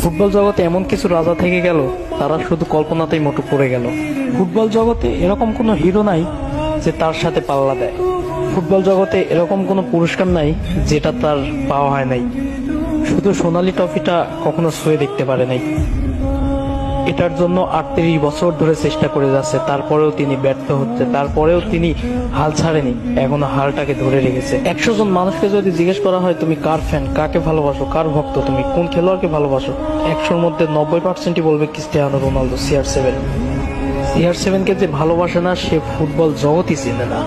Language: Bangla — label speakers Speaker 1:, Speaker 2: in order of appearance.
Speaker 1: ফুটবল জগতে এমন কিছু রাজা থেকে গেল, তারা শুধু কল্পনাতেই মোটু পড়ে গেল। ফুটবল জগতে এরকম কোনো হিরো নাই যে তার সাথে পাল্লা দেয়। ফুটবল জগতে এরকম কোনো পুরস্কার নাই যেটা তার পাওয়া হয় নাই। শুধু সোনালী ট্রফিটা কখনো ছুঁয়ে দেখতে পারে নাই। এটার জন্য 38 বছর ধরে চেষ্টা করে যাচ্ছে, তারপরেও তিনি ব্যর্থ হচ্ছে, তারপরেও তিনি হাল ছাড়েনি, এখনো হালটাকে ধরে রেখেছে। 100 জন মানুষকে যদি জিজ্ঞেস করা হয় তুমি কার ফ্যান, কাকে ভালোবাসো, কার ভক্ত, তুমি কোন খেলোয়াড়কে ভালোবাসো, 100-র মধ্যে 90%ই বলবে ক্রিস্টিয়ানো রোনালদো, CR7। CR7কে যে ভালোবাসে না সে ফুটবল জগতই চেনে না।